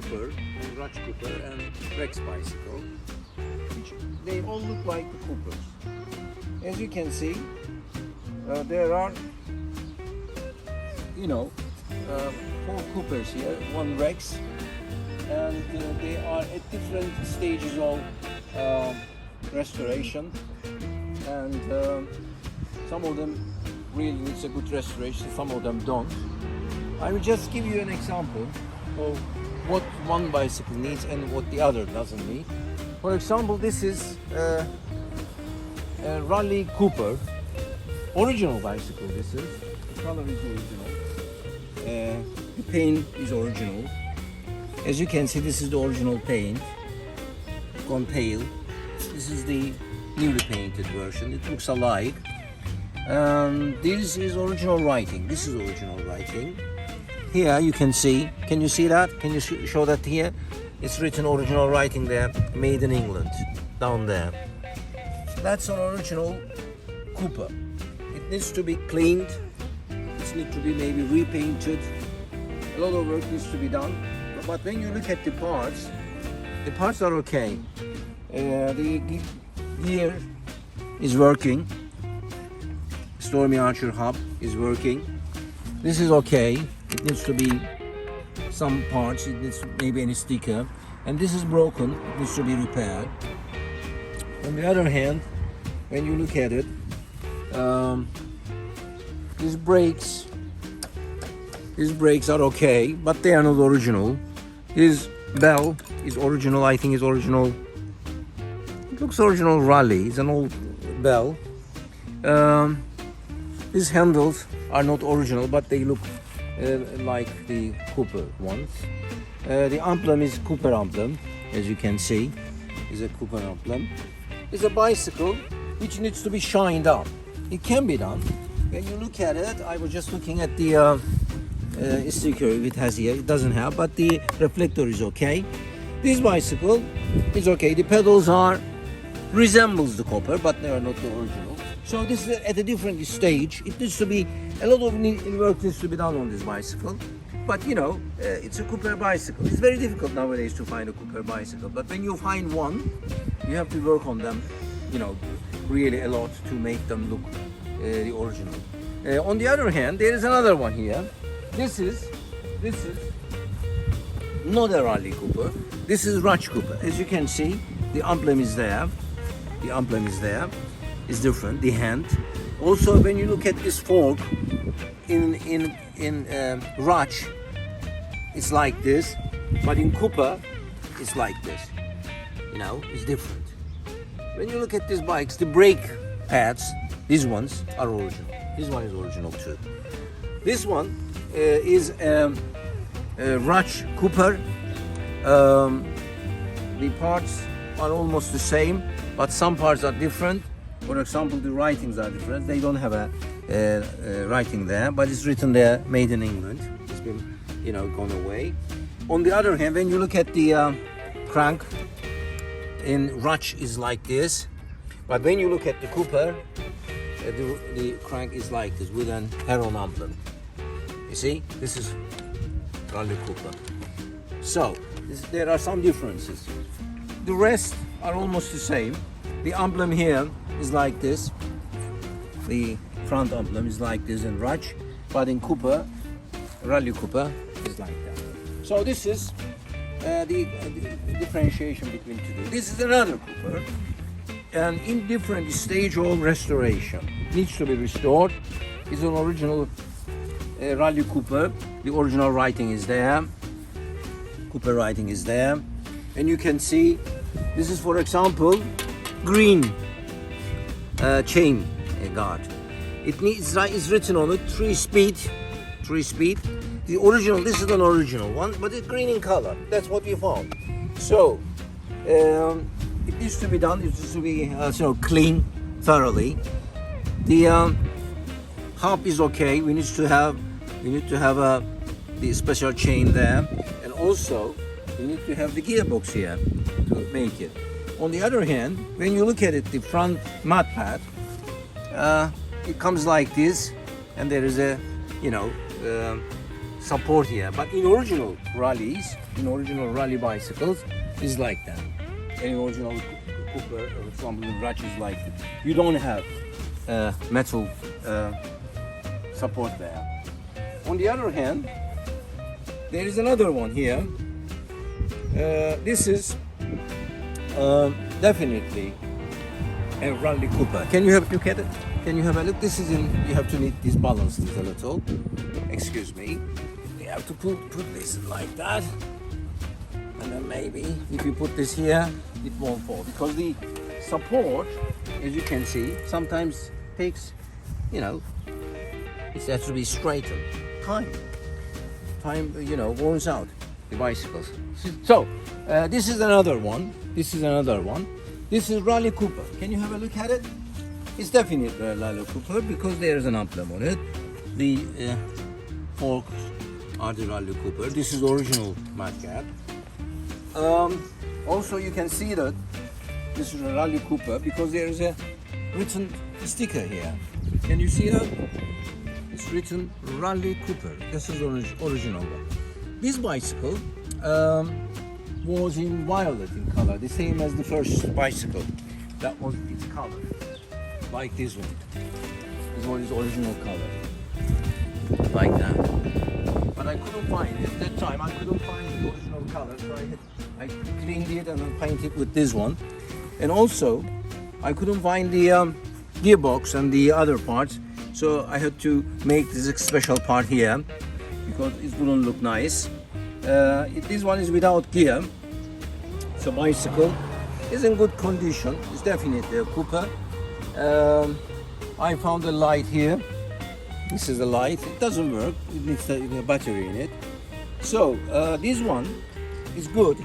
Cooper, and Raj Cooper, and Rex bicycle, which they all look like the Coopers. As you can see, there are, four Coopers here, one Rex, and they are at different stages of restoration, and some of them really needs a good restoration, some of them don't. I will just give you an example of what one bicycle needs and what the other doesn't need. For example, this is a Raleigh Cooper, original bicycle. This is, the color is original, the paint is original. As you can see, this is the original paint, gone pale. This is the newly painted version. It looks alike. This is original writing. This is original writing. Here you can see. Can you see that? Can you show that here? It's written original writing there, made in England, down there. That's an original Cooper. It needs to be cleaned. It needs to be maybe repainted. A lot of work needs to be done. But when you look at the parts are okay. The gear is working. Stormy Archer hub is working. This is okay. It needs to be some parts. It needs maybe any sticker. And this is broken. It needs to be repaired. On the other hand, when you look at it, these brakes are okay, but they are not original. His bell is original. I think it's original. It looks original Raleigh. It's an old bell. These handles are not original, but they look like the Cooper ones. The emblem is Cooper emblem, as you can see, is a Cooper emblem. It's a bicycle which needs to be shined up. It can be done. When you look at it, I was just looking at the sticker it has here. It doesn't have, but the reflector is okay. This bicycle is okay. The pedals resembles the Cooper, but they are not the original. So this is at a different stage. It needs to be, a lot of work needs to be done on this bicycle. But it's a Cooper bicycle. It's very difficult nowadays to find a Cooper bicycle. But when you find one, you have to work on them, really a lot to make them look the original. On the other hand, there is another one here. This is not a Raleigh Cooper. This is Raj Cooper. As you can see, the emblem is there. The emblem is there. It's different. The hand. Also, when you look at this fork in Raj, it's like this, but in Cooper, it's like this. It's different. When you look at these bikes, the brake pads, these ones are original. This one is original too. This one is Raj Cooper. The parts are almost the same, but some parts are different. For example, the writings are different. They don't have a writing there, but it's written there, made in England. It's been, gone away. On the other hand, when you look at the crank, in Raj is like this, but when you look at the Cooper, the crank is like this with an Heron emblem. You see, this is Raleigh Cooper. So there are some differences. The rest are almost the same. The emblem here is like this. The front emblem is like this in Raj, but in Cooper, Raleigh Cooper is like that. So this is the differentiation between two. This is another Cooper, and in different stage of restoration. Needs to be restored. It's an original Raleigh Cooper. The original writing is there. Cooper writing is there, and you can see this is, for example, green chain guard. It's written on it 3-speed. The original, this is an original one, but it's green in color. That's what we found. So it needs to be done. It needs to be clean thoroughly. The hub is okay. We need to have the special chain there, and also we need to have the gearbox here to make it. On the other hand, when you look at it, the front mud pad, it comes like this, and there is a support here. But in original rallies, in original rally bicycles, is like that. In original Cooper, for example, in Ratch is like that. You don't have metal support there. On the other hand, there is another one here. This is definitely a Rally Cooper. Can you have a look at it? Can you have a look? This is in. You have to need this balance this a little. Excuse me. You have to put this like that, and then maybe if you put this here, it won't fall because the support, as you can see, sometimes takes, you know, it has to be straightened. Time, you know, wears out the bicycles. So this is another one. This is another one. This is Rally Cooper. Can you have a look at it? It's definitely a Rally Cooper because there is an emblem on it. The forks are the Rally Cooper. This is original mudguard. Also, you can see that this is a Rally Cooper because there is a written sticker here. Can you see that? It's written Rally Cooper. This is original one. This bicycle was in violet in color, the same as the first bicycle. That was its color, like this one. This one is original color, like that. But I couldn't find it at that time. I couldn't find the original color, so I cleaned it and I painted it with this one. And also, I couldn't find the gearbox and the other parts, so I had to make this special part here because it wouldn't look nice. This one is without gear. So bicycle is in good condition. It's definitely a Cooper. I found a light here. This is a light. It doesn't work. It needs a battery in it. So this one is good.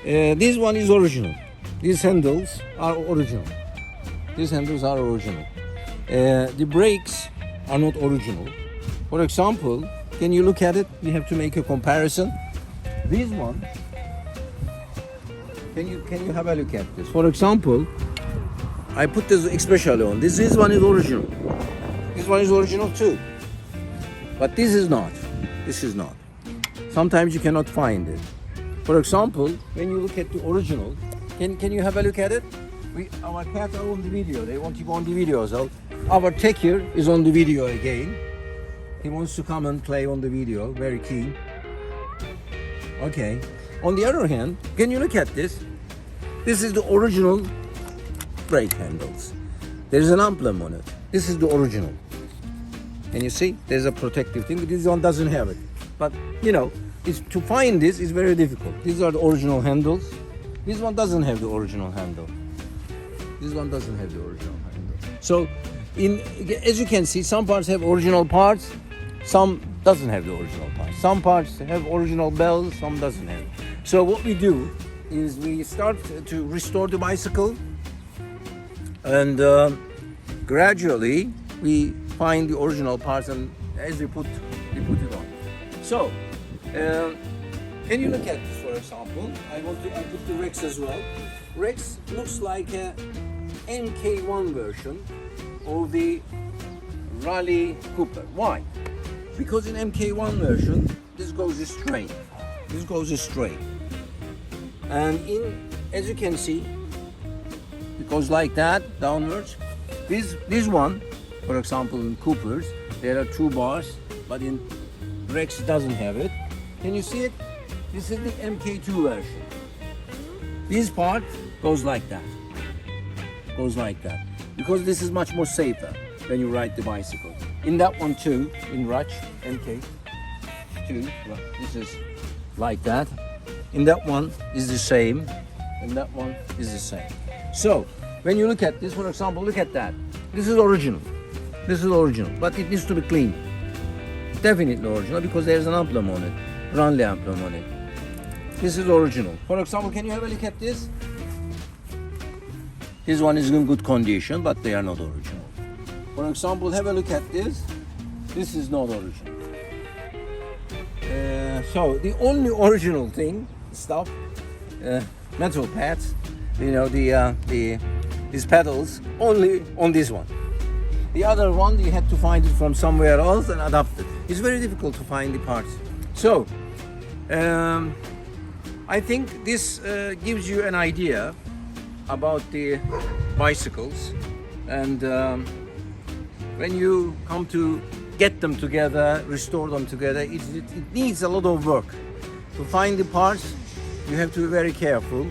This one is original. These handles are original. These handles are original. The brakes are not original. For example, can you look at it? We have to make a comparison. This one, can you have a look at this? For example, I put this especially on. This one is original. This one is original too. But this is not. This is not. Sometimes you cannot find it. For example, when you look at the original, can you have a look at it? Our cats are on the video. They want to go on the video as well. Our tech here is on the video again. He wants to come and play on the video. Very keen. Okay. On the other hand, can you look at this? This is the original brake handles. There's an emblem on it. This is the original. And you see, there's a protective thing. This one doesn't have it. But, you know, to find this is very difficult. These are the original handles. This one doesn't have the original handle. This one doesn't have the original handle. So, as you can see, some parts have original parts, some doesn't have the original parts. Some parts have original bells, some doesn't have. So what we do is we start to restore the bicycle, and gradually we find the original parts, and as we put it on. So, can you look at this, for example? I put the Rex as well. Rex looks like a MK1 version of the Rally Cooper. Why? Because in MK1 version, this goes straight. This goes straight. And as you can see, it goes like that, downwards. This one, for example, in Coopers, there are two bars, but in Rex it doesn't have it. Can you see it? This is the MK2 version. This part goes like that. Goes like that. Because this is much more safer when you ride the bicycle. In that one too, in Ratch MK2, this is like that. In that one is the same. And that one is the same. So, when you look at this, for example, look at that. This is original. This is original, but it needs to be clean. Definitely original because there's an emblem on it. Rally emblem on it. This is original. For example, can you have a look at this? This one is in good condition, but they are not original. For example, have a look at this. This is not original. So the only original stuff, metal pads, you know, these pedals, only on this one. The other one, you had to find it from somewhere else and adapt it. it's very difficult to find the parts. So I think this gives you an idea about the bicycles, and when you come to get them together, restore them together, it needs a lot of work. To find the parts, you have to be very careful.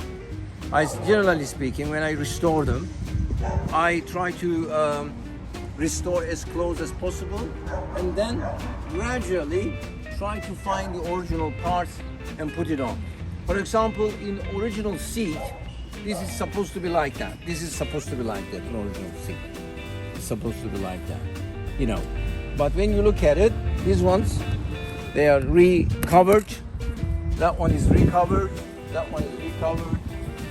Generally speaking, when I restore them, I try to restore as close as possible, and then gradually try to find the original parts and put it on. For example, in original seat, this is supposed to be like that. This is supposed to be like that in original seat. It's supposed to be like that, you know. But when you look at it, these ones, they are recovered. That one is recovered. That one is recovered.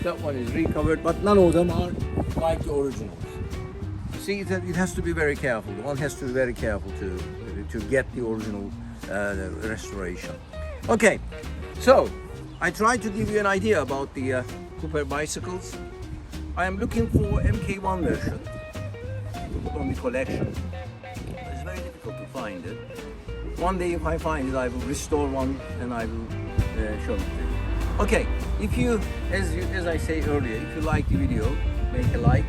That one is recovered. But none of them are like the originals. See, it has to be very careful. One has to be very careful to get the original restoration. Okay, so I tried to give you an idea about the Cooper bicycles. I am looking for MK1 version to put on the collection. It's very difficult to find it. One day if I find it, I will restore one and I will show it to you. Okay, if you, as I say earlier, if you like the video, make a like.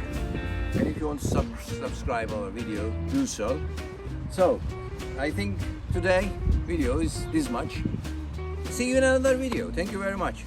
And if you want to subscribe our video, do so. So, I think today video is this much. See you in another video. Thank you very much.